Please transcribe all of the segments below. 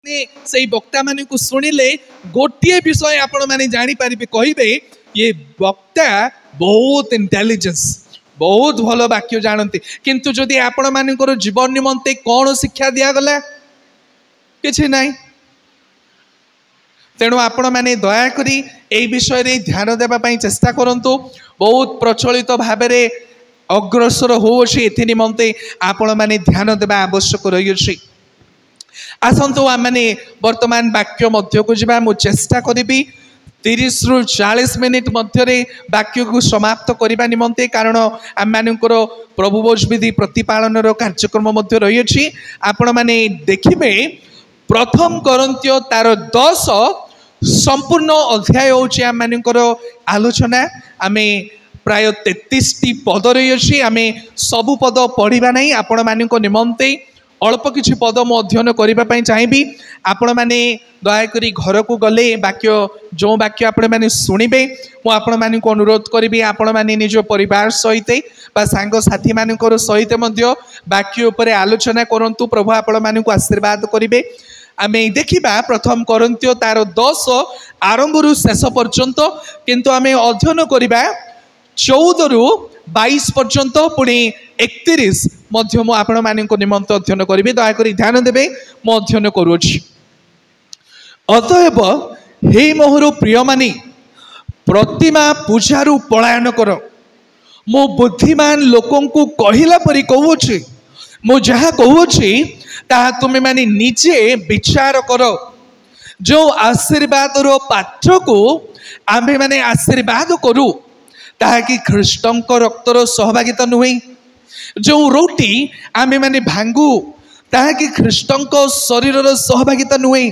से वक्ता मान को शुणिले गोटे विषय आपण मैंने जापर कहे ये वक्ता बहुत इंटेलिजेंस बहुत भल वाक्य जानते किंतु जदि आपण मानकर जीवन निमंते कौन शिक्षा दिगला कि ना तेणु आपण मैंने दयाकोरी ए विषय रे ध्यान देवाई चेष्टा करंतु बहुत प्रचलित भाव में अग्रसर होउछि एथि निमंते आपण मैंने ध्यान देवा आवश्यक रही आसतु आम मैंने वर्तमान वाक्य मध्य को जा मु चेष्टा करी 30 रु 40 मिनिट मध्य वाक्य को समाप्त करने निमंते कारण आम मानकर प्रभु भोज विधि प्रतिपालन कार्यक्रम मध्य रही आपण मैंने देखिए प्रथम करंत्य तार 10 संपूर्ण अध्याय होची आम मानकर आलोचना आमे प्राय 33 टी पद रही अछि आमे सबु पद पढ़िबा नहीं आपण मानक निमंते अल्प किछि पद मु अध्ययन करिबा पई चाहिबी आपण माने दया करी घर को गले वाक्य जो वाक्य आपण माने सुनिबे मु आपण मानक अनुरोध करिबी आपण माने निज परिवार सहित बा सांग साथी मानकर सहित मध्य वाक्य उपरे आलोचना करंतु प्रभु आपण मानक आशीर्वाद करिबे आमे देखिबा प्रथम करंत्य तार 10 आरंभ रु शेष पर्यंत किंतु आमे अध्ययन करिबा 14 रु 22 पर्यंत पुणी 31 मध्य मु आपण मानक निमंत अध्ययन करिबे दया करी ध्यान देबे मु अध्ययन करूछि अतएव हे मोहर प्रिय मानी प्रतिमा पूजारु पलायन कर मो बुद्धिमान लोकों को कहिला परि कहूछि मु जहा कहूछि ताहा तुमे माने निजे विचार कर जो आशीर्वाद रो पात्र को आम्भे माने आशीर्वाद करू ताहा कि ख्रीष्टंक रक्तर सहभागिता नुहे जो रोटी आम्भे माने भांगू ताहा कि ख्रीष्टंक शरीर सहभागिता नुहे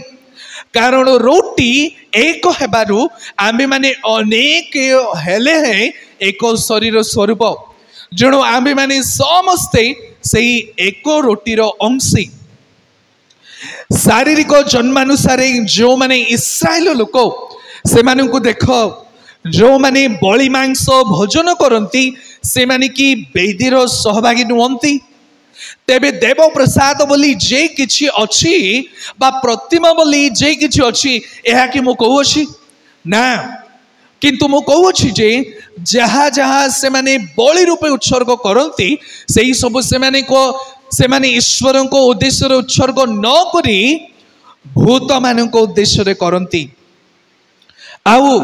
कारण रोटी एक हेबारु आम्भे माने अनेक हेले हैं एक शरीर स्वरूप जणु आम्भे माने समस्ते सही एक रोटीर अंशी शारीरिक जन्मानुसार जो माने इस्राएल लोक से माने को देख जो माने बलि मांस भोजन करती से माने कि वेदीर सहभागी नुहंती तेबे देव प्रसाद बोली जे किछि अछि बा प्रतिमा बोली जे किछि अछि एहा कि मु कहूछि ना किंतु मु कहूछि जे जहाँ जहाँ से माने बलि रूपे उत्सर्ग करती सेही सब से माने को से माने ईश्वर को उद्देश्य उत्सर्ग न करी भूत मान उद्देश्य करती आउ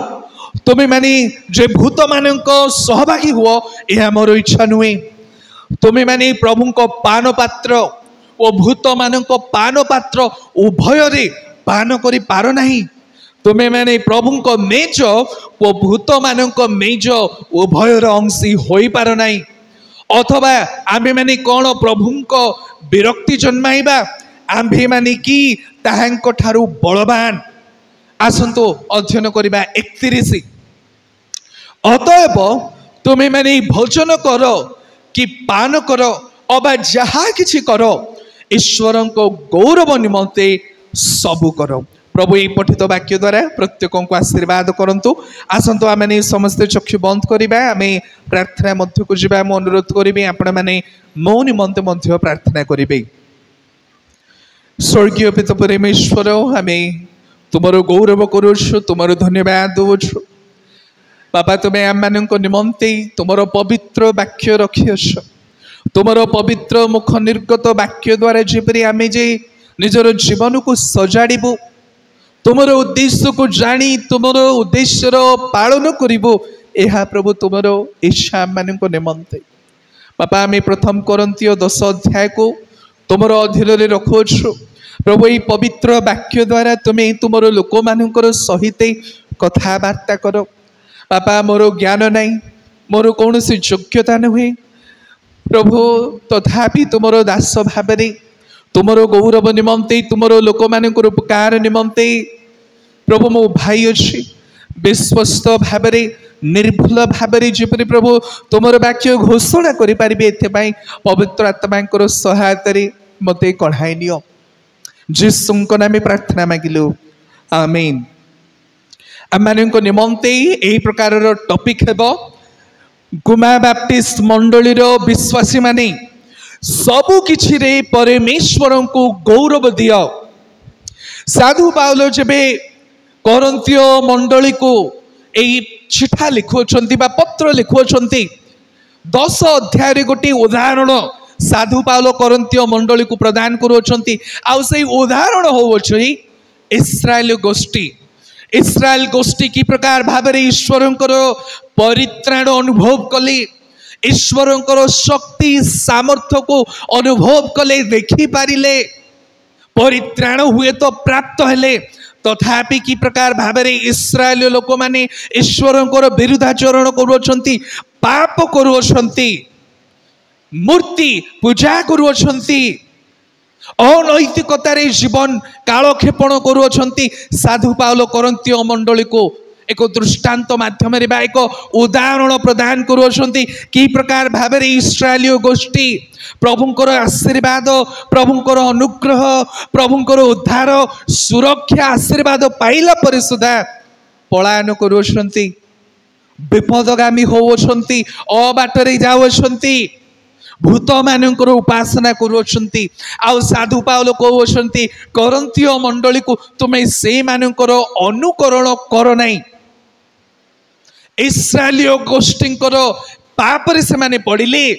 तुम्हें माने जे भूत मान सहभागी हुआ यह मोर इच्छा नुहे तुम्हें माने प्रभु को पान पात्र और भूत मान पान पात्र उभय रे पान करि पार नहीं तुम्हें माने प्रभु को मेज और भूत मान मेज उभयर अंशी हो पार नहीं अथवा आम्भे माने कौन प्रभु को विरक्ति जन्माइबा आम्भे माने कि ताहांको ठारू बलवान आसंतु अध्ययन करिबा 31 अतएव तुम्हें माने भोजन कर कि पान कर अबा जहा किछि कर ईश्वर को गौरव निमंते सबु कर प्रभु ये पठित वाक्य द्वारा प्रत्येक को आशीर्वाद करंतु आसंतु आमे समस्त चक्षु बंद करिबा आमे प्रार्थना मध्य को जिबा मो अनुरोध करिबे आपण माने मो निमंते मध्य प्रार्थना करिबे स्वर्गीय पिता परमेश्वर आमे तुमरो गौरव करूछु तुमरो धन्यवाद दोछु बाबा तुमे आम मानक निमंते तुमरो पवित्र वाक्य रखियछ तुमरो पवित्र मुख निर्गत वाक्य द्वारा जेपरि आमे जे निजर जीवन को सजाड़िबु तुमरो उद्देश्य को जानी तुमरो उद्देश्य पालन करिबो एहा प्रभु तुमरो इच्छा मान निमंते बापा आमे प्रथम करंत्य 10 अध्याय को तुमरो अधीन रे रखोछु प्रभु ये पवित्र वाक्य द्वारा तुम्हें तुमरो लोक मानकर सहित कथबार्ता कर बापा मोर ज्ञान नहीं मोर कौन सी योग्यता नुहे प्रभु तथापि तुमरो दास भाव तुमरो गौरव निमंते तुमरो लोक मानकर उपकार निमंते प्रभु मो भाई अच्छी विश्वस्त भाव निर्भुल भाव जपरी प्रभु तुमर वाक्य घोषणा करें पवित्र आत्मा सहायता मत कढ़ाई नियो जीसुंक नाम प्रार्थना मागिलु आमीन आम निमंते यही प्रकार टॉपिक हेबो गुमा बैप्टिस्ट मंडली विश्वासी माने सबु किछि रे परमेश्वर को गौरव दियो साधु पाउलो जेबे कोरिन्थीय मंडली को एई चिठा लिखुछंती बा पत्र लिखुछंती 10 अध्याय रे गोटे उदाहरण साधु पाउलो कोरिन्थीय मंडली को प्रदान करूछंती आउ सेई उदाहरण होउछि इस्राएल गोष्ठी। इस्राएल गोष्ठी की प्रकार भाबरे ईश्वरंकर परित्राण अनुभव कले, ईश्वरंकर शक्ति सामर्थ्य को अनुभव कले, देखि पारिले, परित्राण हुए तो प्राप्त हेले, तथापि की प्रकार भाबरे इस्राएल लोक माने ईश्वरंकर विरुद्धाचरण करूछंती, पाप करूछंती, मूर्ति पूजा करूछंती, अनैतिकतार जीवन कालक्षेपण करूछंती। साधु पाउलो कोरिन्थीय मंडली को एक दृष्टांत माध्यम एक उदाहरण प्रदान करूछंती कि प्रकार भाबरे इस्राएलीय गोष्ठी प्रभुंकर आशीर्वाद, प्रभुंकर अनुग्रह, प्रभुंकर उद्धार सुरक्षा आशीर्वाद पाइला पर सुधा पलायन करूछंती, विपदगामी होउछंती, अबाटरे जाउछंती, भूत मानकर उपासना करूछंती। आउ साधु पाउलो कहउछंती कोरिन्थीय मंडली को तुमे से मानकर अनुकरण कर नाही। इस्राएलीय गोष्ठींकर पापरे से माने पड़िले,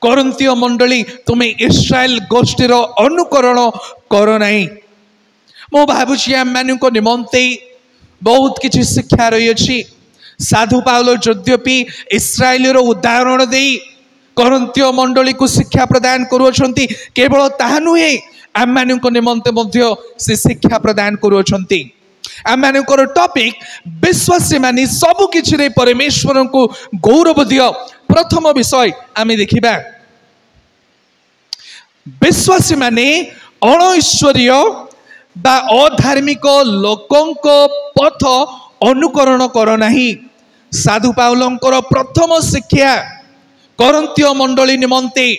कोरिन्थीय मंडली तुमे इस्राएल गोष्ठीर अनुकरण कर नाही। मो भाबुछि आम मानक निमंते बहुत किछि शिक्षा रही अछि। साधु पाउलो यद्यपि इस्राएलीर उदाहरण देई कोरिन्थीय मंडली को शिक्षा प्रदान करूछंती, केवल ताहा नुहे आम मानक निमंते मध्य से शिक्षा प्रदान करूछंती। आम मानकर टॉपिक विश्वासी माने सब किछि रे परमेश्वर को गौरव दियो। प्रथम विषय आमे देखिबा, विश्वासी माने अणईश्वरीय बा अधार्मिक लोकंक पथ अनुकरण कर नाही। साधु पाउलंकर प्रथम शिक्षा कोरिन्थीय मंडली निमंते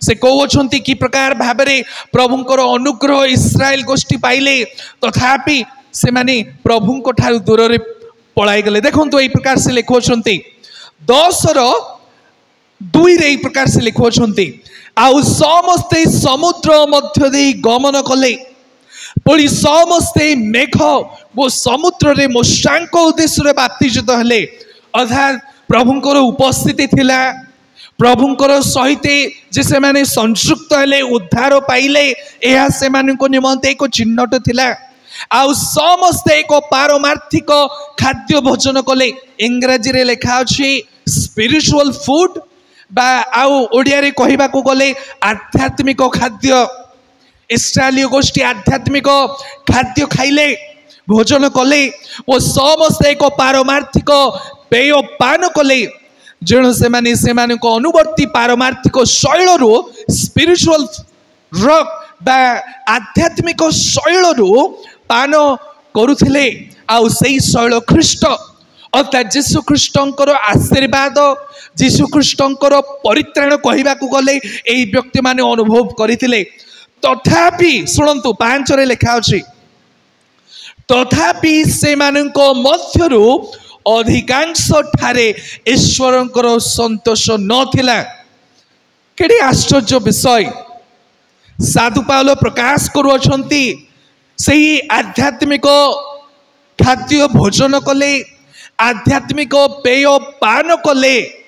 से कहउछंती कि प्रकार भाबरे प्रभुंकर अनुग्रह इस्राएल गोष्ठी पाइले, तथापि से माने प्रभुंक ठारु दूर रे पळाई गले। देखंतु एई प्रकार से लिखुछंती 10:2 रे एई प्रकार से लिखुछंती, आउ समस्ते समुद्र मध्य दे गमन कले, पुणी समस्ते मेघ वो समुद्र रे मूषांक उद्देश्य रे बाप्तिजित हेले। अर्थात प्रभुंकर उपस्थिति थिला, प्रभुंकर सहित जे से माने संयुक्त हेले, उद्धार पाइले, यह से मानक निमंते एक चिन्हट थिला। आउ समस्ते एक पारमार्थिक खाद्य भोजन कले। इंग्रजी रे लिखा अछि स्पिरिचुअल फूड बा आउ ओडिया रे कहिबा को गले आध्यात्मिक खाद्य। इस्राएलीय गोष्ठी आध्यात्मिक खाद्य खाइले, भोजन कले, वो समस्ते एक पारमार्थिक पेय पान कले, जेणु से अनुवर्ती पारमार्थिक शैल स्पिरिचुअल रक बा आध्यात्मिक शैल पान करुथिले। आउ सेई शैल ख्रीष्ट अर्थात जीशु ख्रीष्टंकर आशीर्वाद, जीशु ख्रीष्टंकर परित्राण कहबा को गले एई व्यक्ति माने अनुभव करिथिले। तथापि शुणन्तु 5 रे लिखा अछि, तथापि से मानक मध्यरु अधिकांश ठारे ईश्वरंकर संतोष नथिला। केडी आश्चर्य विषय साधु पाउलो प्रकाश करूछंती। सेही आध्यात्मिक खाद्य भोजन कले, आध्यात्मिक पेय पान कले,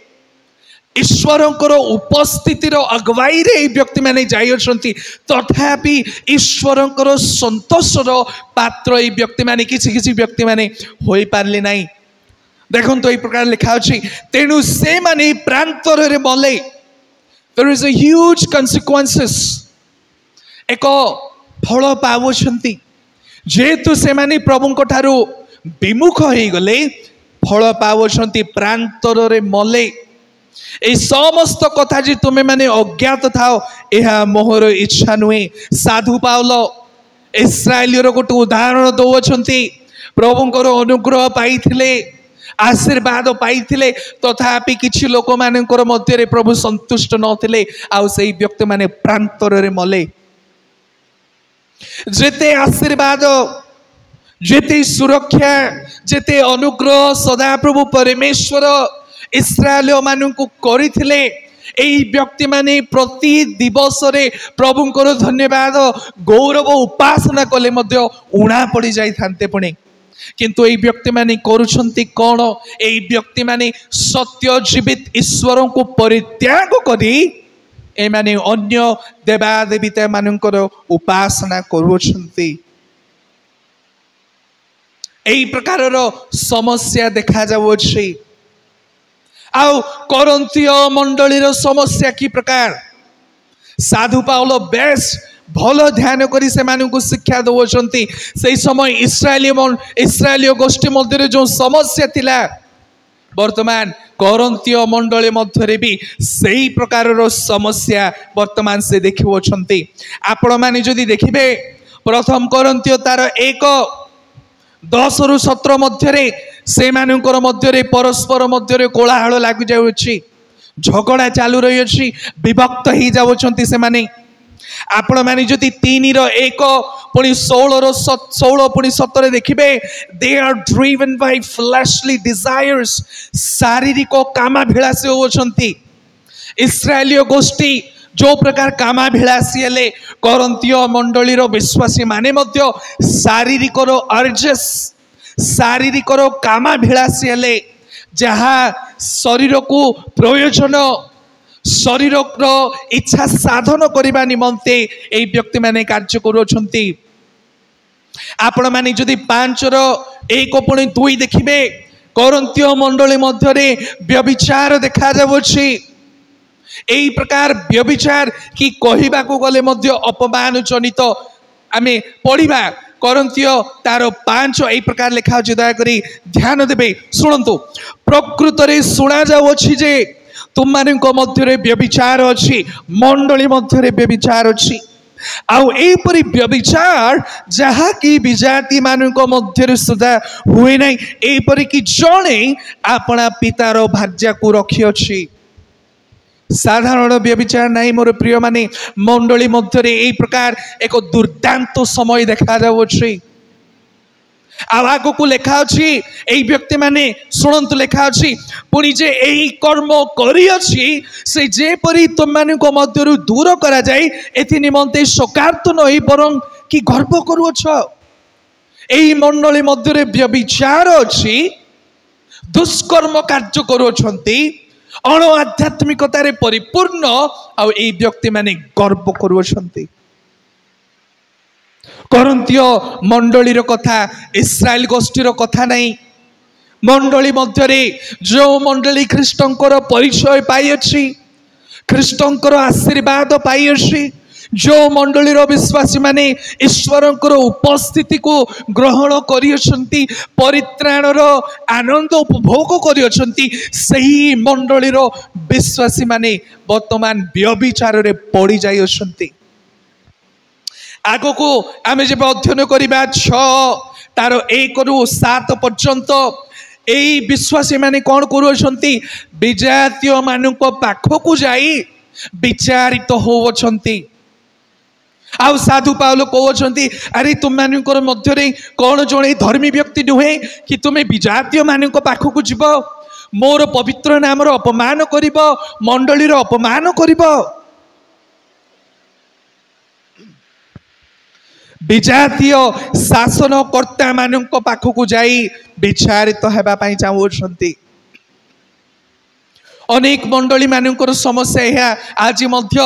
ईश्वरंकर उपस्थितिर अगुवाई रे व्यक्ति माने जाई अछंती, तथापि ईश्वरंकर संतोषर पात्र ए व्यक्ति माने किछि व्यक्ति माने होई पारले नाही। देखो तो ये प्रकार लिखा अछि, तेणु से माने प्रांतर रे मले। There is a huge consequences. एक फल पावछंती, जेतु से माने प्रभुंक ठारू विमुख होई गले फल पावछंती, प्रांतर रे मले। ए समस्त कथा जे तुमे माने अज्ञात थाओ, एहा मोहर इच्छा नुहे। साधु पाउलो इस्राएलियर गोटे उदाहरण दउछंती, प्रभुंकर अनुग्रह पाइथिले, आशीर्वाद पाइथिले, तथापि किछि लोक मानकर मध्य रे प्रभु संतुष्ट नथिले, आउ सेई व्यक्ति माने प्रांतर रे मले। जेते आशीर्वाद, जेते सुरक्षा, जेते अनुग्रह सदा प्रभु परमेश्वर इस्राएल मानू करिथिले, এই ବ୍ୟକ୍ତି ମାନେ ପ୍ରତି ଦିବସରେ ପ୍ରଭୁଙ୍କର ଧନ୍ୟବାଦ ଗୌରବ ଉପାସନା କଲେ ମଧ୍ୟ ଉଣା ପଡ଼ି ଯାଇଥାନ୍ତେ ପୁଣି। କିନ୍ତୁ এই ବ୍ୟକ୍ତି ମାନେ କରୁଛନ୍ତି କ'ଣ? এই ବ୍ୟକ୍ତି ମାନେ ସତ୍ୟ ଜୀବିତ ଈଶ୍ୱରଙ୍କୁ ପରିତ୍ୟାଗ କରି ଏମାନେ ଅନ୍ୟ ଦେବାଦେବୀତା ମାନଙ୍କର ଉପାସନା କରୁଛନ୍ତି। এই ପ୍ରକାରର ସମସ୍ୟା ଦେଖାଯାଉଅଛି। ଆଉ କରନ୍ଥୀୟ ମଣ୍ଡଳୀର ସମସ୍ୟା କି ପ୍ରକାର? ସାଧୁ ପାଉଲ ବେଶ ଭଲ ଧ୍ୟାନ କରି ସେମାନଙ୍କୁ ଶିକ୍ଷା ଦେଉଛନ୍ତି। ସେହି ସମୟ ଇସ୍ରାଏଲୀୟ ଗୋଷ୍ଠୀ ମଧ୍ୟରେ ଯେଉଁ ସମସ୍ୟା ଥିଲା, ବର୍ତ୍ତମାନ କରନ୍ଥୀୟ ମଣ୍ଡଳୀ ମଧ୍ୟରେ ବି ସେହି ପ୍ରକାରର ସମସ୍ୟା ବର୍ତ୍ତମାନ ସେ ଦେଖୁଅଛନ୍ତି। ଆପଣମାନେ ଯଦି ଦେଖିବେ ପ୍ରଥମ କରନ୍ଥୀୟ ତାର 1:10-17 ମଧ୍ୟରେ ସେମାନଙ୍କର ମଧ୍ୟରେ ପରସ୍ପର ମଧ୍ୟରେ କୋଳାହଳ ଲାଗି ଯାଉଅଛି, ଝଗଡ଼ା ଚାଲୁ ରହିଅଛି, ବିଭକ୍ତ ହେଇଯାଉଛନ୍ତି ସେମାନେ। ଆପଣମାନେ ଯଦି 3:1 ପୁଣି 16 ପୁଣି 17 ଦେଖିବେ, they are driven by fleshly desires, ଶାରୀରିକ କାମାଭିଳାଷୀ ହେଉଛନ୍ତି। ଇସ୍ରାଏଲୀୟ ଗୋଷ୍ଠୀ ଯେଉଁ ପ୍ରକାର କାମାଭିଳାଷୀ ହେଲେ, କରନ୍ଥୀୟ ମଣ୍ଡଳୀର ବିଶ୍ୱାସୀ ମାନେ ମଧ୍ୟ ଶାରୀରିକର ଅର୍ଜସ୍, ଶାରୀରିକର କାମାଭିଳାଷୀ ହେଲେ। ଯାହା ଶରୀରକୁ ପ୍ରୟୋଜନ, ଶରୀରର ଇଚ୍ଛା ସାଧନ କରିବା ନିମନ୍ତେ ଏହି ବ୍ୟକ୍ତିମାନେ କାର୍ଯ୍ୟ କରୁଅଛନ୍ତି। ଆପଣମାନେ ଯଦି 5:1-2 ଦେଖିବେ, କରନ୍ଥୀୟ ମଣ୍ଡଳୀ ମଧ୍ୟରେ ବ୍ୟଭିଚାର ଦେଖାଯାଉଅଛି। এই ପ୍ରକାର ବ୍ୟଭିଚାର କି କହିବାକୁ ଗଲେ ମଧ୍ୟ ଅପମାନ ଜନିତ। ଆମେ ପଢ଼ିବା କରନ୍ଥୀୟ ତାର 5 এই ପ୍ରକାର ଲେଖା ଅଛି, ଦୟାକରି ଧ୍ୟାନ ଦେବେ, ଶୁଣନ୍ତୁ। ପ୍ରକୃତରେ ଶୁଣାଯାଉଅଛି ଯେ ତୁମମାନଙ୍କ ମଧ୍ୟରେ ବ୍ୟଭିଚାର ଅଛି, ମଣ୍ଡଳୀ ମଧ୍ୟରେ ବ୍ୟଭିଚାର ଅଛି। ଆଉ ଏହିପରି ବ୍ୟଭିଚାର ଯାହାକି ବିଜାତି ମାନଙ୍କ ମଧ୍ୟରେ ସୁଦ୍ଧା ହୁଏ ନାହିଁ, ଏହିପରିକି ଜଣେ ଆପଣା ପିତାର ଭାର୍ଯ୍ୟାକୁ ରଖିଅଛି। ସାଧାରଣ ବ୍ୟଭିଚାର ନାହିଁ ମୋର ପ୍ରିୟ ମାନେ। ମଣ୍ଡଳୀ ମଧ୍ୟରେ ଏହି ପ୍ରକାର ଏକ ଦୁର୍ଦାନ୍ତ ସମୟ ଦେଖାଯାଉଅଛି। ଆଉ ଆଗକୁ ଲେଖା ଅଛି, এই ବ୍ୟକ୍ତି ମାନେ ଶୁଣନ୍ତୁ, ଲେଖା ଅଛି ପୁଣି ଯେ ଏହି କର୍ମ କରିଅଛି ସେ ଯେପରି ତୁମମାନଙ୍କ ମଧ୍ୟରୁ ଦୂର କରାଯାଏ, ଏଥି ନିମନ୍ତେ ଶୋକାର୍ତ୍ତ ନୁହେଁ ବରଂ କି ଗର୍ବ କରୁଅଛ। ଏହି ମଣ୍ଡଳୀ ମଧ୍ୟରେ ବ୍ୟଭିଚାର ଅଛି, ଦୁଷ୍କର୍ମ କାର୍ଯ୍ୟ କରୁଅଛନ୍ତି, ଅଣ ଆଧ୍ୟାତ୍ମିକତାରେ ପରିପୂର୍ଣ୍ଣ। ଆଉ ଏହି ବ୍ୟକ୍ତି ମାନେ ଗର୍ବ କରୁଅଛନ୍ତି। କରନ୍ଥୀୟ ମଣ୍ଡଳୀର କଥା, ଇସ୍ରାଏଲ ଗୋଷ୍ଠୀର କଥା ନାହିଁ। ମଣ୍ଡଳୀ ମଧ୍ୟରେ ଯେଉଁ ମଣ୍ଡଳୀ ଖ୍ରୀଷ୍ଟଙ୍କର ପରିଚୟ ପାଇଅଛି, ଖ୍ରୀଷ୍ଟଙ୍କର ଆଶୀର୍ବାଦ ପାଇଅଛି, ଯେଉଁ ମଣ୍ଡଳୀର ବିଶ୍ୱାସୀ ମାନେ ଈଶ୍ୱରଙ୍କର ଉପସ୍ଥିତିକୁ ଗ୍ରହଣ କରିଅଛନ୍ତି, ପରିତ୍ରାଣର ଆନନ୍ଦ ଉପଭୋଗ କରିଅଛନ୍ତି, ସେହି ମଣ୍ଡଳୀର ବିଶ୍ୱାସୀ ମାନେ ବର୍ତ୍ତମାନ ବ୍ୟଭିଚାରରେ ପଡ଼ି ଯାଇଅଛନ୍ତି। ଆଗକୁ ଆମେ ଯେବେ ଅଧ୍ୟୟନ କରିବା 6:1-7 ପର୍ଯ୍ୟନ୍ତ, এই ବିଶ୍ୱାସୀ ମାନେ କ'ଣ କରୁଅଛନ୍ତି? ବିଜାତୀୟ ମାନଙ୍କ ପାଖକୁ ଯାଇ ବିଚାରିତ ହେଉଅଛନ୍ତି। ଆଉ ସାଧୁ ପାଉଲ କହୁଅଛନ୍ତି, ଆରେ ତୁମମାନଙ୍କର ମଧ୍ୟରେ କ'ଣ ଜଣେ ଧର୍ମୀ ବ୍ୟକ୍ତି ନୁହେଁ କି ତୁମେ ବିଜାତୀୟ ମାନଙ୍କ ପାଖକୁ ଯିବ, ମୋର ପବିତ୍ର ନାମର ଅପମାନ କରିବ, ମଣ୍ଡଳୀର ଅପମାନ କରିବ। ବିଜାତୀୟ ଶାସନକର୍ତ୍ତା ମାନଙ୍କ ପାଖକୁ ଯାଇ ବିଚାରିତ ହେବା ପାଇଁ ଚାହୁଁଛନ୍ତି। ଅନେକ ମଣ୍ଡଳୀ ମାନଙ୍କର ସମସ୍ୟା ଏହା ଆଜି ମଧ୍ୟ।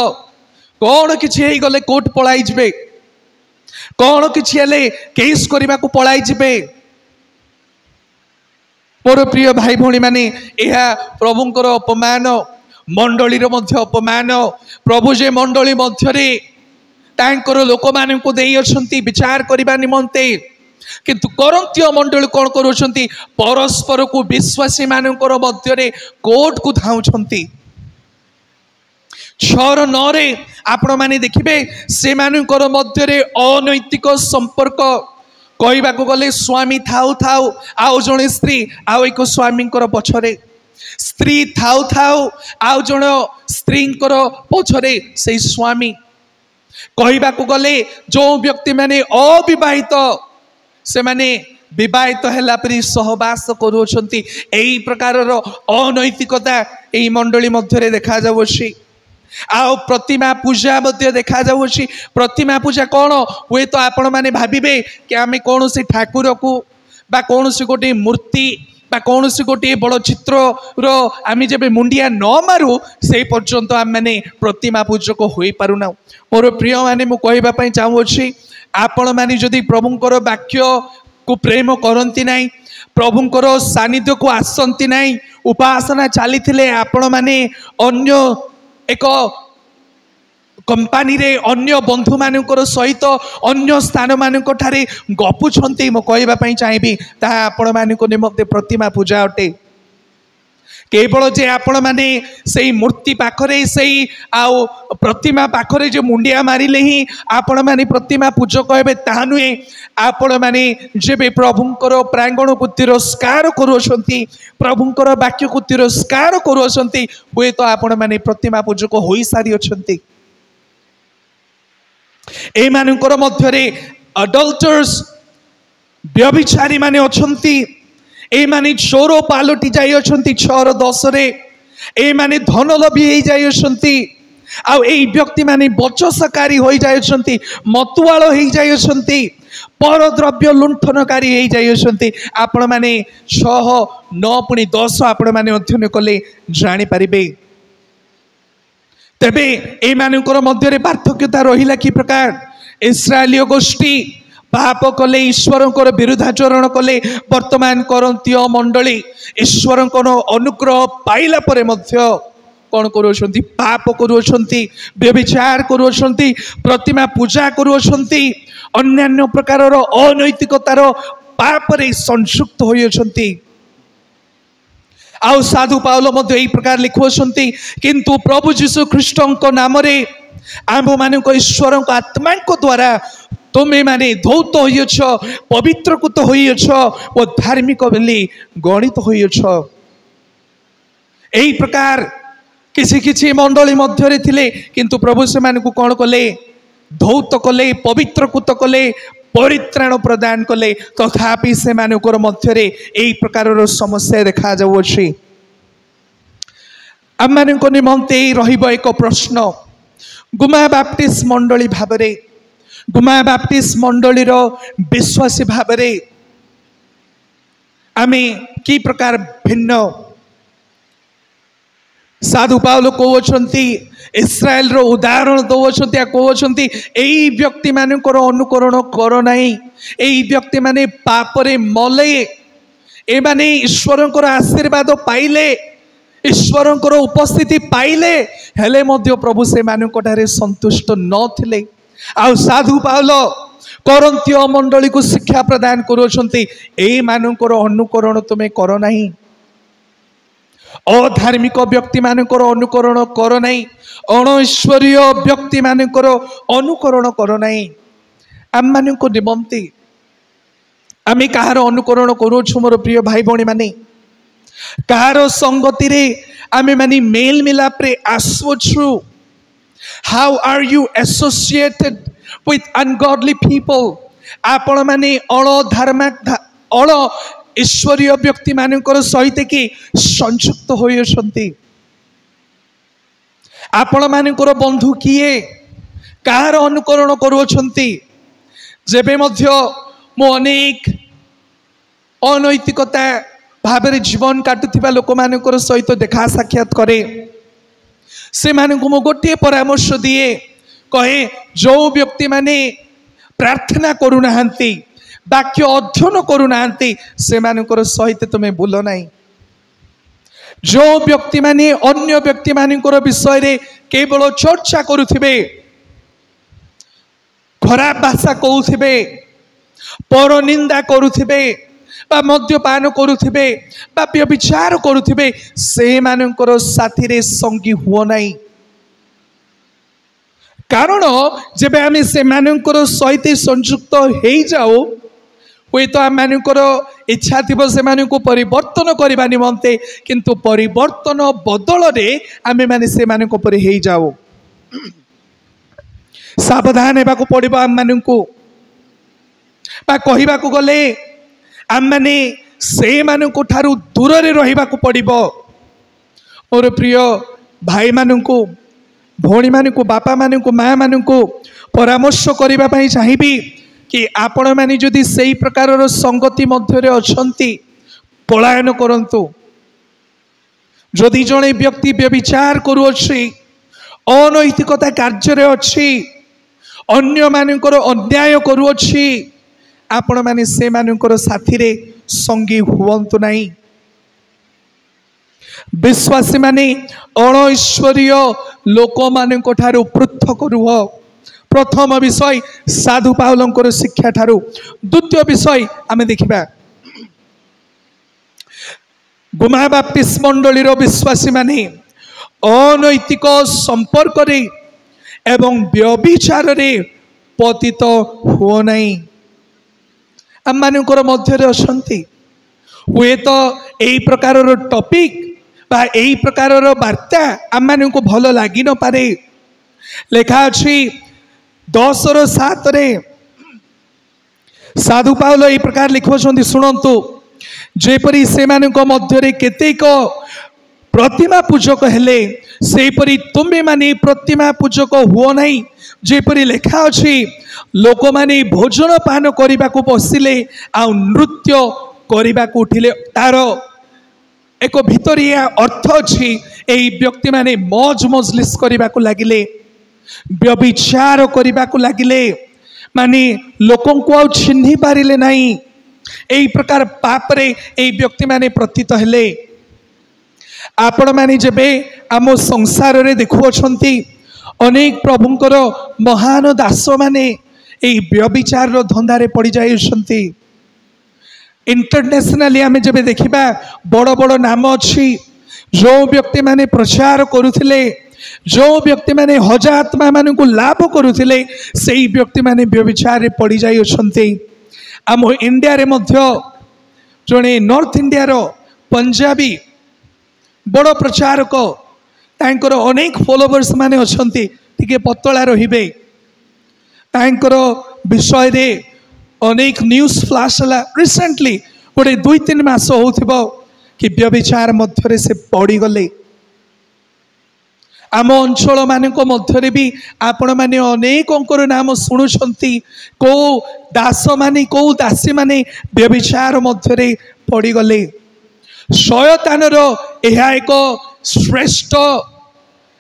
କ'ଣ କିଛି ହେଇଗଲେ କୋର୍ଟ ପଳାଇ ଯିବେ, କ'ଣ କିଛି ହେଲେ କେସ୍ କରିବାକୁ ପଳାଇ ଯିବେ। ମୋର ପ୍ରିୟ ଭାଇ ଭଉଣୀ ମାନେ, ଏହା ପ୍ରଭୁଙ୍କର ଅପମାନ, ମଣ୍ଡଳୀର ମଧ୍ୟ ଅପମାନ। ପ୍ରଭୁ ଯେ ମଣ୍ଡଳୀ ମଧ୍ୟରେ ତାଙ୍କର ଲୋକମାନଙ୍କୁ ଦେଇଅଛନ୍ତି ବିଚାର କରିବା ନିମନ୍ତେ, କିନ୍ତୁ କରନ୍ଥୀୟ ମଣ୍ଡଳୀ କ'ଣ କରୁଛନ୍ତି? ପରସ୍ପରକୁ ବିଶ୍ୱାସୀ ମାନଙ୍କର ମଧ୍ୟରେ କୋର୍ଟକୁ ଧାଉଁଛନ୍ତି। 6:9 ଆପଣମାନେ ଦେଖିବେ, ସେମାନଙ୍କର ମଧ୍ୟରେ ଅନୈତିକ ସମ୍ପର୍କ। କହିବାକୁ ଗଲେ ସ୍ୱାମୀ ଥାଉ ଥାଉ ଆଉ ଜଣେ ସ୍ତ୍ରୀ ଆଉ ଏକ ସ୍ୱାମୀଙ୍କର ପଛରେ, ସ୍ତ୍ରୀ ଥାଉ ଥାଉ ଆଉ ଜଣେ ସ୍ତ୍ରୀଙ୍କର ପଛରେ ସେଇ ସ୍ୱାମୀ। କହିବାକୁ ଗଲେ ଯେଉଁ ବ୍ୟକ୍ତିମାନେ ଅବିବାହିତ, ସେମାନେ विवाहित है परी सहवास करुछंती एई प्रकार अनैतिकता एई मंडली मध्य देखा जाउछि। आओ प्रतिमा पूजा मध्य देखा जाउछि। प्रतिमा पूजा कौन हुए तो आपण माने भाबिबे कि आमे कौन से ठाकुर को बा कौन से गोटे मूर्ति बा कौन से गोटे बड़ चित्र रो आमे जबे मुंडिया न मारू से पर्यंत आम माने प्रतिमा पूजक होई पारुना। मोर प्रिय माने मु कहबा पई चाहूछि आपण माने जदि प्रभुंकर वाक्य को प्रेम करती ना प्रभुंकर सानिध्य को आसती ना उपासना चली आपण माने अन्य एक कंपानी रे अन्य बंधु मानकर सहित अन्य स्थान मानक ठारे गपुछंती मो कहबा पई चाहिबी ता आपण मानक निमते प्रतिमा पूजा अटे। केवल जे आपण माने सही मूर्ति पाखरे सही आउ प्रतिमा पाखरे जो मुंडिया मारिले ही आपण माने प्रतिमा पूजक हेबे ताहा नुहे। आपण माने जेबे प्रभुंकर प्रांगण को तिरस्कार करुछंती प्रभुंकर वाक्य को तिरस्कार करुछंती हुए तो आपण माने प्रतिमा पूजक होई सारी अछंती। ए मानकर मध्यरे अडल्टर्स व्यभिचारी माने अछंती। ए माने चोर पालटी जाई अछंती 6-10 रे। ए माने धन लभी हो जाइछंती। आउ एई व्यक्ति माने बचसकारी हो जाइछंती मतुआल हो जाइछंती पर द्रव्य लुंठनकारी हो जाइछंती। आपण माने 6-9 पुनी 10 आपण माने अध्ययन कले जानि परिबे। तेबे ए मानकर मध्यरे पार्थक्यता रहिला कि प्रकार इस्राएलीय गोष्ठी पाप कले ईश्वर विरुद्धाचरण कले वर्तमान करंतीय मंडली ईश्वर अनुग्रह पाइला परे मध्य कौन करुछंती पाप करुछंती व्यभिचार करुछंती प्रतिमा पूजा करुछंती अन्यान्य प्रकार अनैतिकतार पाप रे संयुक्त होइछंती। आउ साधु पाउल मध्य एई प्रकार लिखुछंती किंतु प्रभु जीशु ख्रीष्टଙ୍କ नामरे आम्भ मानक ईश्वरଙ୍କ आत्माଙ୍କ द्वारा तुम्हें माने धौत होइछ पवित्रकृत होइछ ओ धार्मिक बोली गणित होइछ। एई प्रकार किसी किसी मंडली मध्य थिले किंतु प्रभु से मानकु कौन कले धौत कले पवित्रकृत कले परित्राण प्रदान कले तथापि से मानकर मध्यरे एई प्रकार समस्या देखा जाउछि। आम मानक निमंते रहिबो एक प्रश्न गुमा बाप्टिस्ट मंडली भाबरे गुमा बाप्टिस्ट मंडली रो विश्वासी भाबरे आमे की प्रकार भिन्न। साधु पाउल कहउछंती इस्राएल रो उदाहरण दउछंती आ कहउछंती एई व्यक्ति मानकर अनुकरण कर नाही एई व्यक्ति माने पाप रे मले ए माने ईश्वरंकर आशीर्वाद पाइले ईश्वरंकर उपस्थिति पाइले हेले मध्य प्रभु से मानक ठारे संतुष्ट नथिले। आ साधु पाउल करंतीय मंडली को शिक्षा प्रदान करुछंती एई मानकर अनुकरण तुमे कर नाही अधार्मिक व्यक्ति मानकर अनुकरण कर नाही अणईश्वरीय व्यक्ति मानकर अनुकरण कर नाही। आम मानक निमंते आमे कहार अनुकरण करुछु मोर प्रिय भाई भौणी माने कहार संगति रे आमे माने मेल मिलाप रे आसुछु। How are you associated with ungodly people आपण माने अणधार्मिक अण ईश्वरीय व्यक्ति मानकर सहित कि संयुक्त होइछंती। आपण मानकर बंधु किए कहार अनुकरण करुछंती जेबे मध्य मो अनेक अनैतिकता भाबरे जीवन काटुथिबा लोक मानकर सहित देखा साक्षात करे से मानकु मो गोटे परामर्श दिए कहे जो व्यक्ति माने प्रार्थना करुनाहांती वाक्य अध्ययन करुनाहांती से मानकर सहित तुमे बुल नाही। जो व्यक्ति माने अन्य व्यक्ति मानकर विषय रे केवल चर्चा करुथिबे खराब भाषा कहउथिबे पर निंदा करुथिबे बा मद्यपान करुथिबे बा व्यभिचार करुथिबे से मानकर साथी रे संगी हुओ नाही। कारण जेबे आमे से मानकर सहित संयुक्त हेई जाओ हुए तो आम मानकर इच्छा थी से परिवर्तन करने निमंते किंतु परिवर्तन बदल रे आमे माने से मानक पर हेई जाओ। सावधान हेबाकु पड़िबो आम मानकु बा कहिबाकु गले आम मैंने से मानू ठारू दूर रहा पड़ो। मोर प्रिय भाई मानू भौणी मानू बापा मानू माँ मानू परामर्श करने चाहिए कि आपण मैंने जदि से प्रकार संगति मध्य अच्छी पलायन करंतु। जदि जड़े व्यक्ति व्यभिचार करुच्छी अनैतिकता कार्य अच्छी अन्य मानकर अन्याय करुच्छी आपण मैंने से मानकर साथी रे संगी हुवंतु नहीं। विश्वासी माने अणईश्वरीय लोक मान ठारू पृथक रुह। प्रथम विषय साधु पाउलंकर शिक्षा ठारू। द्वितीय विषय आमे देखिबा गुमा बाप्तिस्ट मंडली विश्वासी माने अनैतिक संपर्क रे एवं व्यभिचार रे पतित हुओ नहीं। आम मानकर मध्य अछंती हुए तो यही प्रकार टॉपिक बा यही प्रकार वार्ता आम मान को भल लगी न पारे। लेखा अच्छी 10:7 साधु पाउल यही प्रकार लिखुंट शुणु जेपरी से मध्य केतेक प्रतिमा पूजक हेले सेपरी तुम्हें माने प्रतिमा पूजक हुओ नहीं। जेपरी लेखा अच्छी लोक माने भोजन पान करने को बसिले आ नृत्य करने को उठिले तार एक भितरिया अर्थ अच्छी। यही व्यक्ति माने मौज मजलिस करने को लगिले व्यभिचार करने को लगिले माने लोकों को चिन्ह पारिले नहीं। यही प्रकार पापरे यही व्यक्ति माने प्रतीत हेले। आपण माने जेबे आम संसार रे देखुअछंती अनेक प्रभुंकर महान दास माने यही व्यभिचार धंदारे पड़ जाइछंती। इंटरनेशनली आमे जब देखिबा बड़ बड़ नाम अच्छी जो व्यक्ति माने प्रचार करुथिले जो व्यक्ति माने हजात्मा मान को लाभ करुथिले सेही व्यक्ति माने व्यभिचार रे पड़ जाइछंती। आम इंडिया रे मध्य जणे नॉर्थ इंडिया रो पंजाबी बड़ प्रचारक तांकर अनेक फॉलोवर्स माने अछंती टिके पतला रहिबे तांकर विषय रे अनेक न्यूज फ्लैश है। रिसेंटली गोटे 2-3 मास हो कि व्यभिचार मध्य से पड़गले। आम अंचल मान मध्य भी आपण मैंने अनेकों नाम शुणुंट कौ दास माने कौ दासी माने व्यभिचार मध्य पड़गले। शयतान यह एक श्रेष्ठ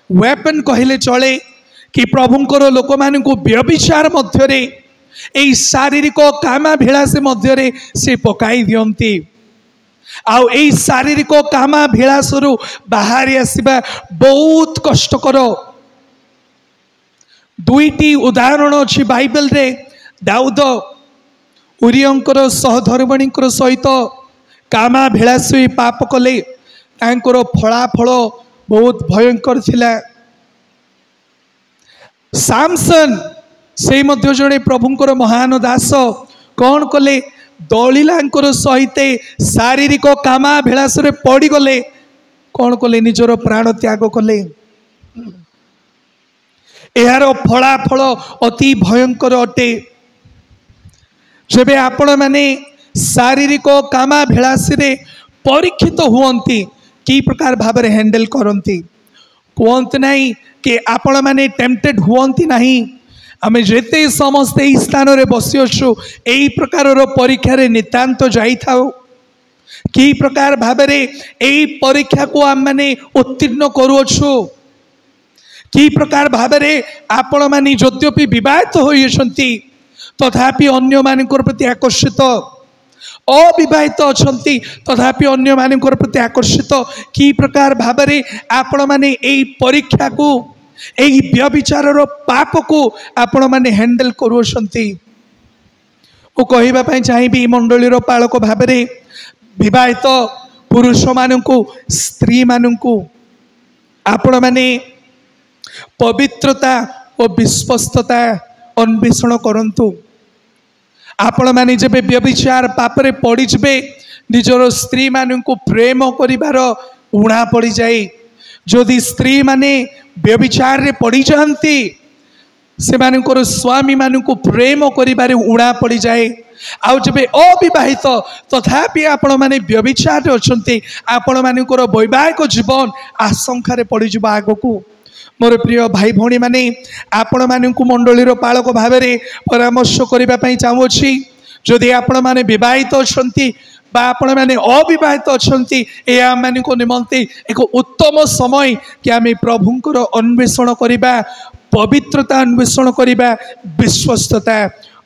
वेपन कहले चले कि प्रभुंकर लोक मान व्यभिचार मध्य यही शारीरिक कामाभिलाषी मध्य से पकाई दियंती। आउ यही शारीरिक कामाभिलाषरू बाहरी आसवा बहुत कष्टकर। 2टी उदाहरण अच्छी बाइबल रे। दाऊद उरियंकर सहधर्मिणी सहित कामाभिलाषी पाप कले तांकर फलाफल बहुत भयंकर थिला। सामसन से मध्य जड़े प्रभुंकर महान दास कौन कले दलिलांकर सहित शारीरिक कामाभिलाष रे पड़गले कौन कले निजर प्राण त्याग कले। यार फलाफल अति भयंकर अटे। जबे आपण माने शारीरिक कामाभिलाष रे परीक्षित हुअंती की प्रकार भाव रे हैंडल करंती कहते नहीं कि आपण माने टेम्पटेड हुअंती नहीं। आमे जेते समस्ते ई स्थान रे बसी अछु एई प्रकार परीक्षा रे नितांत जाई थाउ की प्रकार भाव रे एई परीक्षा को आम माने उत्तीर्ण करूछु की प्रकार भाव रे आपण माने यद्यपि विवाहित होइछंती तथापि अन्य मानकर प्रति आकर्षित अविवाहित अछंती तथापि अन्य मानकर प्रति आकर्षित की प्रकार भाव रे आपण माने एई परीक्षा को यही व्यभिचार पाप को आपण माने हैंडल करुछंती। ओ कहबा चाहिए मंडली पालक भाव में विवाहित पुरुष मानू स्त्री मानू आपण माने पवित्रता और विश्वस्तता अन्वेषण करंतु। आपण माने जेबे व्यभिचार पाप रे पड़ी जबे निजर स्त्री मानू प्रेम करिवार उणा पड़ी जाए। जदि स्त्री माने व्यभिचार रे पड़ी जाती सेमानकर स्वामी मानक प्रेम करिबारे उड़ा पड़ जाए। आउ जब अविवाहित तथापि आपण माने व्यभिचार अछंती आपण मानकर वैवाहिक जीवन आशंका पड़ जा आगकू। मोर प्रिय भाई भौणी माने आपण मानक मंडलीर पालक भाव में परामर्श करने चाहूँगी। जदि आपण माने विवाहित अछंती बा आपण माने अविवाहित अछंती या मानक निमंते एक उत्तम समय कि आम प्रभुंकर अन्वेषण करिबा, पवित्रता अन्वेषण करिबा, विश्वस्तता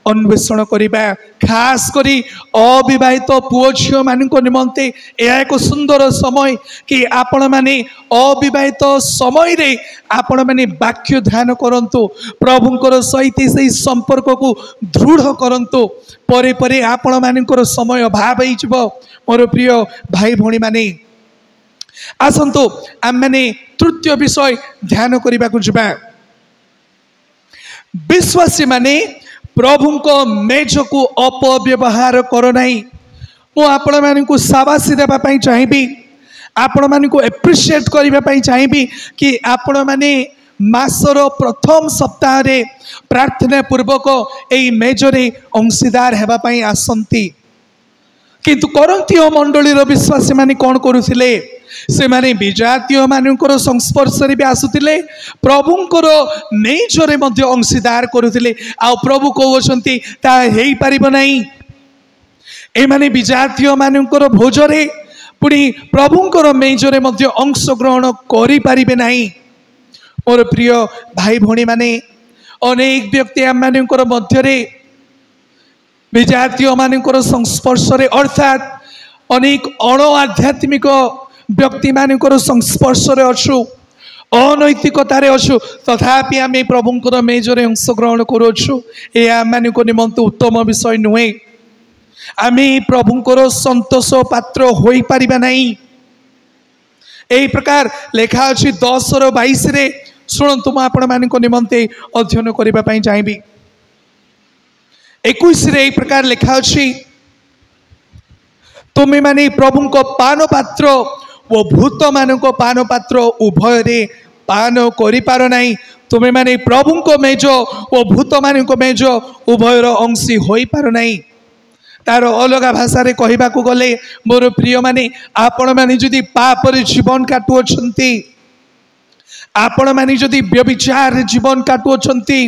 अन्वेषण करिबा। खास करी अविवाहित पुओ झियो मानक निमंते यह एक सुंदर समय कि आपण माने अविवाहित समय रे आपण माने वाक्य ध्यान करंतु, प्रभुंकर सहित से संपर्क को दृढ़ करंतु। परे परे आपण मानकर समय अभाव हो। मोर प्रिय भाई भौणी माने आसंतु आम माने तृतीय विषय ध्यान करने को जिबा। विश्वासी माने प्रभु को मेज को अपव्यवहार करो नहीं। मु आपण मानकु शाबाशी देबा पई चाहिबी, आपण मानकु एप्रिशिएट करबा पई चाहिबी कि आपण माने मासर प्रथम सप्ताह रे प्रार्थना पूर्वक एई मेजरे अंशीदार हेबा पई आसंती। किंतु करंतीय मंडलीर विश्वासी माने कोन करुथिले, से माने विजातीय मानकर संस्पर्श भी आसुतिले, प्रभुंकर मेजरे मध्य अंशीदार करुथिले। आ प्रभु कहउछंती ता हेई परिबो नाही। ए माने विजातीय मानकर भोजरे पुणी प्रभुंकर मेजरे मध्य अंश ग्रहण करि परिबे नाही। मोर प्रिय भाई भौणी माने अनेक व्यक्ति आम मानकर मध्यरे विजातीय मानकर संस्पर्श अर्थात अनेक अण आध्यात्मिक व्यक्ति मानकर संस्पर्श अच्छु, अनैतिकतार अच्छु, तथापि आम प्रभुंकर मेजरे अंश ग्रहण करुछु। यह आम मान निमंत उत्तम विषय नुहे। आम प्रभुंकर संतोष पात्र हो पारिबा नहीं। यही प्रकार लेखा अच्छी 10:22 रे शुणु मु आपण मान निमंते अध्ययन करने चाहिए। 21 रे यही प्रकार लेखा अच्छी, तुम्हें माने प्रभु को पान पात्र वो भूत मान पान पात्र उभय रे पान करि पार नाही। तुम्हें माने प्रभु को मेज वो भूत मान मेज उभयर अंशी हो पार नाही। तार अलग भाषा रे कहबा को गले मोर प्रिय माने आपण माने जदि पाप रे जीवन काटु अछंती, आपण माने जदि व्यभिचार जीवन काटु अछंती,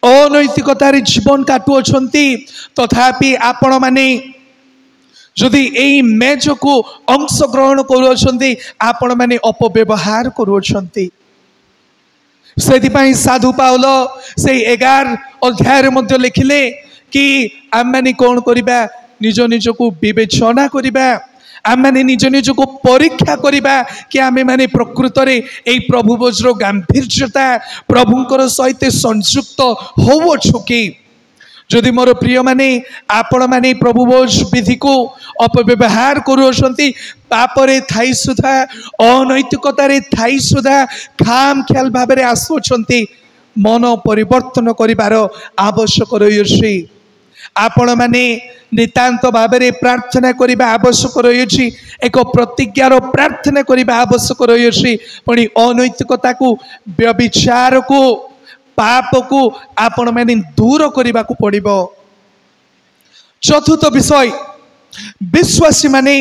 अनैतिकतार जीवन काटु अछंती, तथापि आपण माने जदि यही मेज को अंश ग्रहण करुछंती आपण माने अपव्यवहार करुछंती। सेदिपाई साधु पाउल से 11 अध्याय मध्य लिखिले कि आम माने कौन करिबा, निज निज को विवेचना करिबा, आम माने निज निज को परीक्षा करिबा कि आमे माने प्रकृत रे एई प्रभु बोझर गांभीर्यता प्रभुंकर सहित संयुक्त होवछु कि। जदि मोर प्रिय माने आपण माने प्रभु बोझ विधि को अपव्यवहार करुछंती, पापरे थाई सुधा, अनैतिकतारे थाई सुधा खाम ख्याल भाव में आसुछंती, मन परिवर्तन करिबार आवश्यक रही। आपण माने नितांत भाव में प्रार्थना करने आवश्यक रही। एक प्रतिज्ञार प्रार्थना करने आवश्यक रही। पुणी अनैतिकता को, व्यभिचार को, पाप को आपण माने दूर करने को पड़िबो। चतुर्थ विषय, विश्वासी माने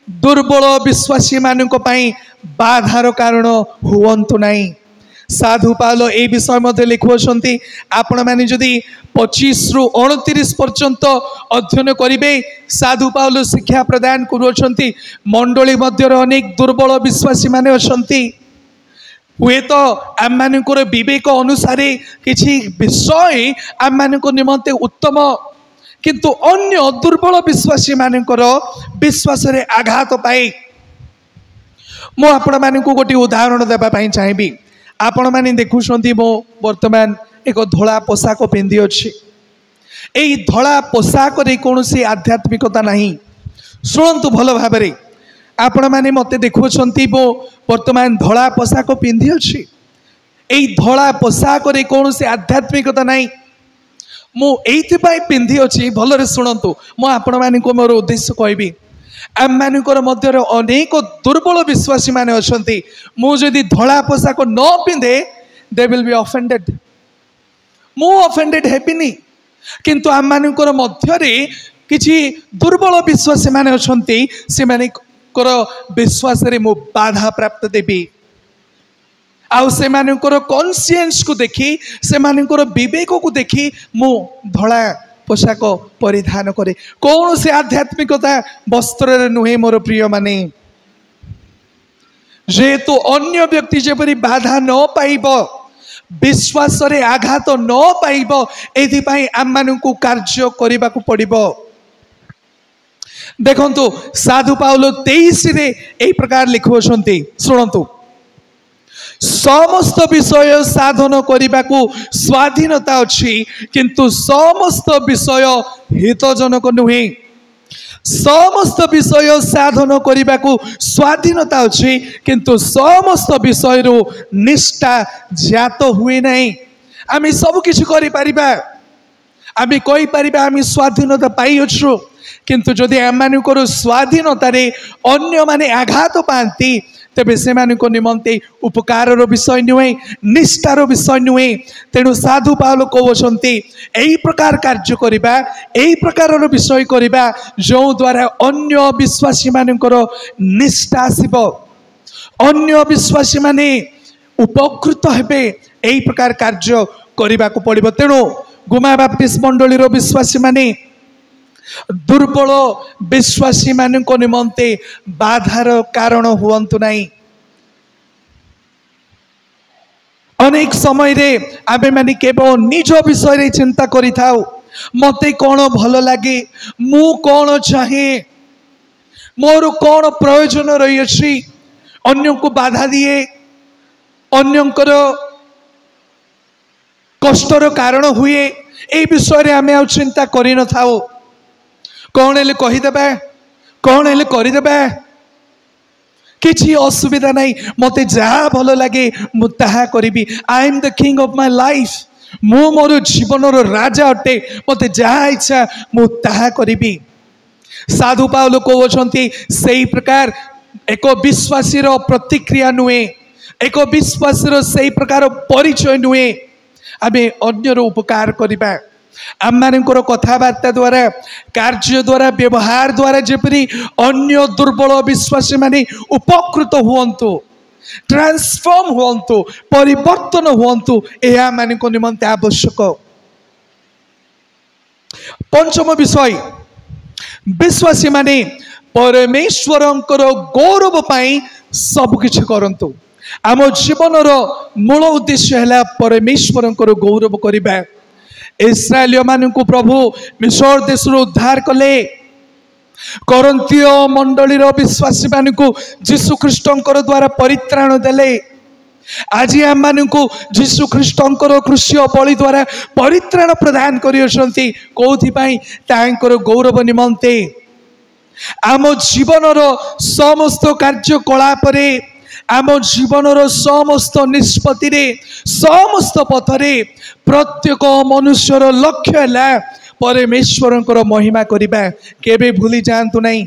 दुर्बल विश्वासी मानक पई बाधार कारण हुवंतु नाही। साधु पाल ए विषय मध्य लिखुछंती, आपण माने जदि 25 रु 29 पर्यंत अध्ययन करिवे, साधु पाल शिक्षा प्रदान करुछंती मंडली मध्य अनेक दुर्बल विश्वासी माने अछंती। हुए तो आम मानकर विवेक अनुसार किछि विषय आम मानक निमंते उत्तम, किंतु अन्य दुर्बल विश्वासी मानकर विश्वास रे आघात पाए। मु आपण मानक गोटे उदाहरण देबा पई चाहिबी। आपण माने देखुछंती मो वर्तमान एक धोला पोशाक पिंधि अछि। एई धोला पोशाक रे कोनोसी आध्यात्मिकता नहीं। शुणंतु भल भाबरे, आपण माने मते देखुछंती मो वर्तमान धोला पोशाक पिंधि अछि। एई धोला पोशाक रे कोनोसी आध्यात्मिकता नहीं। मु एइथिपाई पिंधि अछि, भलरे शुणंतु। मु आपण मानकु मोर उद्देश्य कहबी, आम मानकर मध्य अनेक दुर्बल विश्वासी माने अछंती। मु जदि धोला पोशाक न पिंधे, दे विल बी ऑफेंडेड। मु ऑफेंडेड हेबिनी किंतु आम मानकर मध्यरे किछि दुर्बल विश्वासी माने अछंती से मानकर विश्वास रे मु बाधा प्राप्त देबी आउ से मानकर कॉन्शियंस को देखी से मानकर विवेक को देखी मु धड़ा पोशाक परिधान करे कौन से आध्यात्मिकता वस्त्र नुहे मोर प्रिय माने जेहेतु अन्य व्यक्ति जेपरी बाधा न पाइब विश्वास रे आघात न पाइब एथि आम मानकु कार्य करबा को पड़िबो देखंतु साधु पाउलो 23 रे एई प्रकार लिखुछंती सुनंतु समस्त विषय साधन करने को स्वाधीनता अच्छी किंतु समस्त विषय हितजनक नुहे समस्त विषय साधन करने को स्वाधीनता अच्छी किंतु समस्त विषय निष्ठा जात हुए नहीं आम सब किसी आम कहीपर आम स्वाधीनता पाई किंतु जदि आम स्वाधीनता अन्य माने आघात पाती तेबे से निमंते उपकार विषय नुहे निष्ठार विषय नुहे तेणु साधु पाउल कहते यही प्रकार कार्य करबा यही प्रकार विषय करबा जो द्वारा अन्य विश्वासी मानकर निष्ठा आसीबो अन्य विश्वासी माने उपकृत हेबे यही प्रकार कार्य करबा को पड़िबो तेणु गुमा बाप्टिस्ट मंडलीर विश्वासी माने दुर्बल विश्वासी मान को निमंते बाधार कारण हुअंतु नहीं अनेक समय रे आबे माने केवल निज विषय रे चिंता करि थाउ मते कौन भल लगे मु कौन चाहे मोर कौन प्रयोजन रही अछि अन्य को बाधा दिए अन्यंकर कष्टर कारण हुए ए विषय रे आमे आ चिंता करि न थाउ कौन हेले कहीदेबे कौन हेले करदेबे किसी असुविधा नहीं मते जहाँ भल लगे मुझे करी I am the king of my life मु मोर जीवन राजा अटे मते जहाँ इच्छा मुझे करी साधु पाउल कहते से प्रकार एक विश्वासी प्रतिक्रिया नुहे एक विश्वासी से प्रकार परिचय नुहे आम अन्यर उपकार करवा आम मानकर कथबार्ता द्वारा कार्य द्वारा व्यवहार द्वारा जेपरी अन्य दुर्बल विश्वासी माने उपकृत हुअन्तु ट्रांसफॉर्म हुअन्तु परिवर्तन हुअन्तु यह मानक निमंते आवश्यक पंचम विषय विश्वासी माने परमेश्वरंकर गौरव पाई सब किछि करंतु आम जीवन मूल उद्देश्य है परमेश्वरंकर गौरव करबा इस्राएलियों मानू प्रभु मिस्र देश उद्धार कले करंतीय मंडलीर विश्वासी मानू जीशु ख्रीष्टंकर द्वारा परित्राण देले आज आम मानू जीशु ख्रीष्टंकर क्रूसीय बलि द्वारा परित्राण प्रदान करियछंती कोथिपाई तांकर गौरव निमंते आम जीवनर समस्त कार्यकलाप आम जीवनर समस्त निष्पत्ति समस्त पथरे प्रत्येक मनुष्यर लक्ष्य है परमेश्वरंकर महिमा करिबा केबे भूली जातु नहीं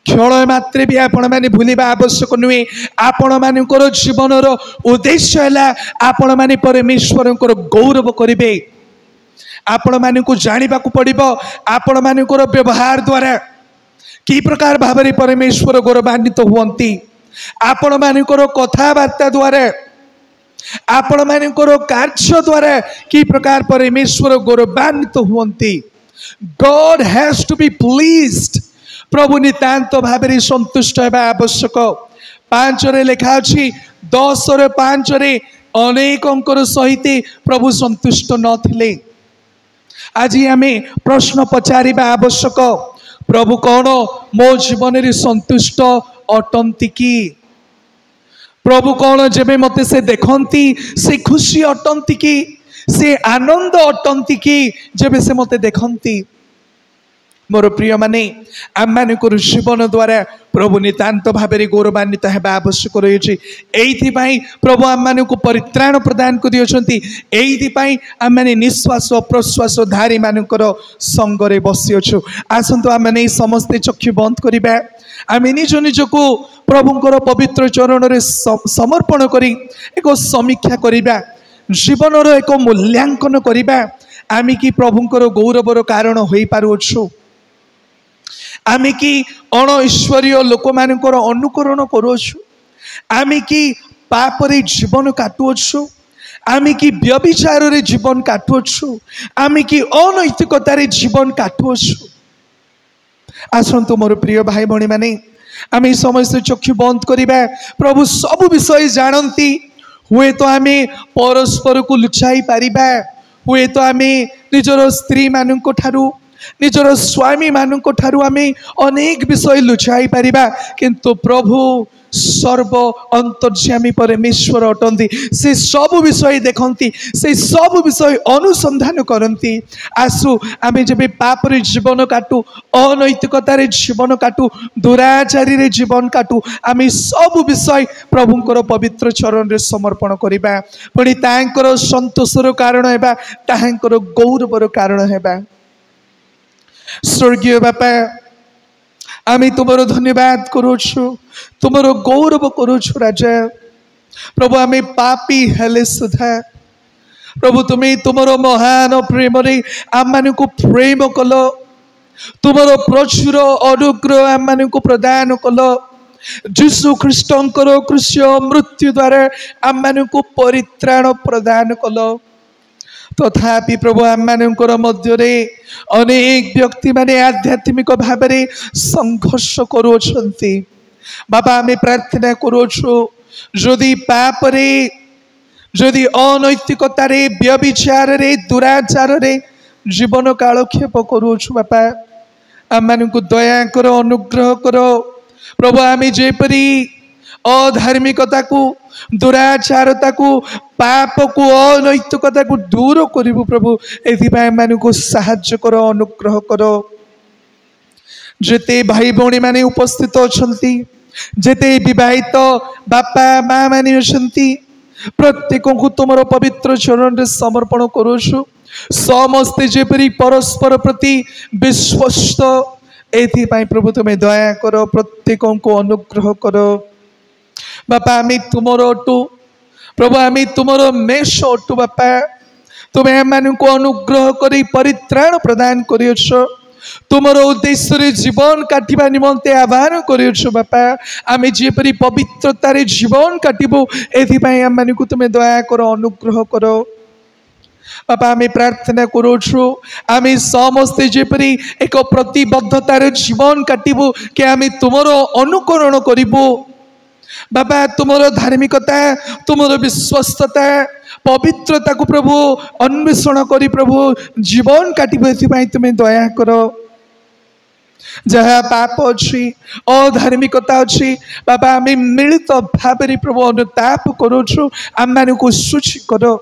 क्षण मात्रे भी आपण माने भूलिबा आवश्यक नुहे आपण मानकर जीवनर उद्देश्य है आपण माने परमेश्वरंकर गौरव करिबे आपण मानकु जानिबा को पड़िबो आपण मानकर व्यवहार द्वारा की प्रकार भाबरे परमेश्वर गौरवान्वित हुअन्ति आपण मानकर कथबार्ता द्वारा आपण मानकर कार्य द्वारा की प्रकार परमेश्वर गौरवान्वित हुअन्ति god has to be pleased प्रभु नितांत भाबरे संतुष्ट हेबा आवश्यक 5 रे लिखा अछि 10 रे 5 रे अनेकंकर सहित प्रभु संतुष्ट नथिले आज आमे प्रश्न पचारिबा आवश्यक प्रभु कौन मो जीवन रे संतुष्ट अटंती की प्रभु कौन जेबे मते से देखंती से खुशी अटंती की से आनंद अटंती की जेबे से मते देखंती मोर प्रिय माने आम मानकर जीवन द्वारा प्रभु नितांत भाव गौरवान्वित होगा आवश्यक रही एई प्रभु आम मानक परित्राण प्रदान कर आम मैंने निश्वास प्रश्वास धारी मानकर संगरे बसी अच्छु आसतु आम मैंने समस्ते चक्षु बंद करवा आम निज निज को प्रभुंर पवित्र चरण में समर्पण करी एक समीक्षा करवा जीवनर एक मूल्यांकन करिबा आमी कि प्रभुंकर गौरवर कारण होई पारुछु आमी कि अण ईश्वरीय लोक मानकर अनुकरण करुछु आमी कि पाप रे जीवन काटुछु आमी कि व्यभिचार रे जीवन काटुछु आमी कि अनैतिकता रे जीवन काटुछु आसंतु मोर प्रिय भाई भणी माने आमी समस्त चक्षु बंद करिबा प्रभु सब विषय जानती हुए तो आमे परस्पर को लुचाई पारिबा हुए तो आमे निजर स्त्री मानक ठारू निजर स्वामी मानक ठारू आमे अनेक विषय लुचाई पारिबा किंतु प्रभु सर्व अंतर्यामी परमेश्वर अटंती से सब विषय देखती से सब विषय अनुसंधान करती आसु आमे जब पाप रे जीवन काटू अनैतिकता रे जीवन काटू दुराचारी रे जीवन काटू आमे सब विषय प्रभुंकर पवित्र चरण रे समर्पण करिबा पुणी तांकर संतोषर कारण हेबा तांकर गौरवर कारण हेबा स्वर्गीय बापा आमी तुमरो धन्यवाद करुछु तुमरो गौरव करुछु राजा प्रभु आमी पापी हेले सुधा प्रभु तुम्हें तुमरो महान प्रेम रे आम मानकु प्रेम कल तुमरो प्रचुर अनुग्रह आम मानकु प्रदान कल जीशु ख्रीष्टंकर क्रूस्य मृत्यु द्वारा आम मानकु परित्राण प्रदान कल तथापि प्रभु आम मानकर मध्य अनेक व्यक्ति माने आध्यात्मिक भाव में संघर्ष करुछंती बाबा आमे प्रार्थना करुछु जदि पाप रे जदि अनैतिकता रे व्यभिचार रे दुराचार रे जीवन कालक्षेप करुछु बापा आम मानकु दया कर अनुग्रह कर प्रभु आमे जेपरी अधार्मिकता को दुराचारता को पाप को अनैतिकता को दूर करिबु प्रभु एथिपाई मानकु साहाय्य कर अनुग्रह कर जेते भाई भौणी माने उपस्थित अछंती जेते विवाहित बापा माँ माने अछंती प्रत्येक को तुमर पवित्र चरण रे समर्पण करुछु समस्ते जेपरी परस्पर प्रति विश्वस्त एथिपाई प्रभु तुम्हें दया कर प्रत्येक को अनुग्रह कर बापा आमी तुमर अटु प्रभु आमी तुमर मेष अटु बापा तुम्हें एम को अनुग्रह करी परित्राण प्रदान करियछ तुमर उद्देश्य रे जीवन काटिबा निमंते आह्वान करियछ बापा आमी जेपरी पवित्रता रे जीवन काटिबो एथि पई एम को तुम्हें दया कर अनुग्रह करो बापा आमी प्रार्थना करुछु आमी समस्ते जेपरी एक प्रतिबद्धता रे जीवन काटिबो कि आमी तुमर अनुकरण करिबो बाबा तुमर धार्मिकता तुमर विश्वस्तता पवित्रता को प्रभु अन्वेषण करी प्रभु जीवन काटिबो एथिपाई तुम्हें दया करो जहाँ पाप अच्छी अधार्मिकता अच्छी बाबा आम मिलित भाव प्रभु अनुताप करुछु आम मानकु शुचि करो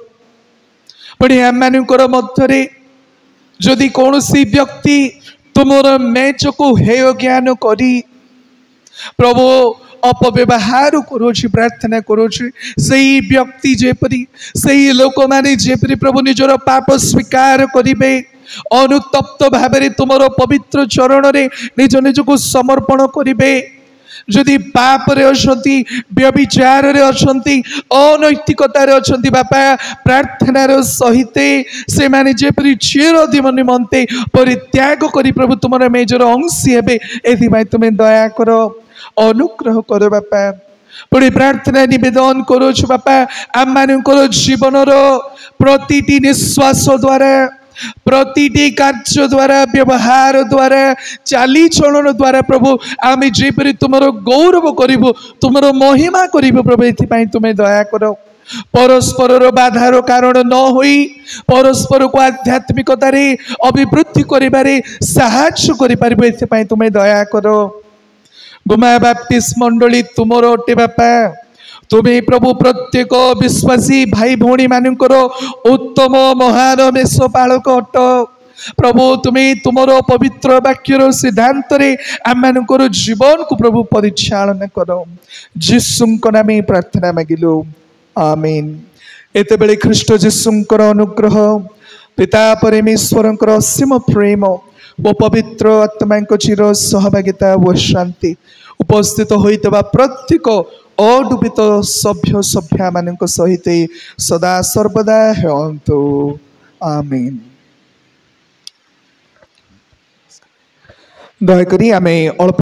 पुणी आम मानकर मध्य जदि कौन व्यक्ति तुमर मैच को हेय ज्ञान करी प्रभु अपव्यवहार करुछि प्रार्थना करुछि सही व्यक्ति जेपरी सही लोक माने जेपरी प्रभु निजर पाप स्वीकार करिबे अनुतप्त भाव तुमर पवित्र चरण रे निज निज को समर्पण करिबे जदि पाप रे अछंती व्यभिचार रे अछंती अनैतिकता रे अछंती बापा प्रार्थना रे सहित से माने जेपरी चिरदिन निमंते परित्याग करी प्रभु तुमर मेजर अंशी हेबे एथि भाई तुम्हें दया करो अनुग्रह करो बापा पुणी प्रार्थना निवेदन करुछु बापा आम मानकर जीवनर प्रतिटी निश्वास द्वारा प्रतिटी कार्य द्वारा व्यवहार द्वारा चाली चलन द्वारा प्रभु आम जेपरी तुमर गौरव करिबो तुमर महिमा करिबो प्रभु एथि तुम्हें दया करो परस्पर बाधार कारण न होई परस्पर को आध्यात्मिकता रे अभिवृद्धि करिबारे साहाय्य करि पारिबो एथि तुम्हें दया करो गुमा बाप्टिस्ट मंडली तुमर अटे बापा तुम्हें प्रभु प्रत्येक विश्वासी भाई भौणी मानकर उत्तम महान मेषपालक अट प्रभु तुम्हें तुमर पवित्र वाक्यर सिद्धांत आम मानकर जीवन को प्रभु परिचालन कर जीशुंक नाम प्रार्थना मागिलु आमीन एते बेले ख्रीष्ट जीशुंकर अनुग्रह पिता परमेश्वरंकर असीम प्रेम वो पवित्र आत्मा चिर सहभागिता वो शांति उपस्थित होइतबा प्रत्येक अडुबित सभ्य सभ्या मान सहित सदा सर्वदा हेतु आमीन। दयाकोरी आमे अल्प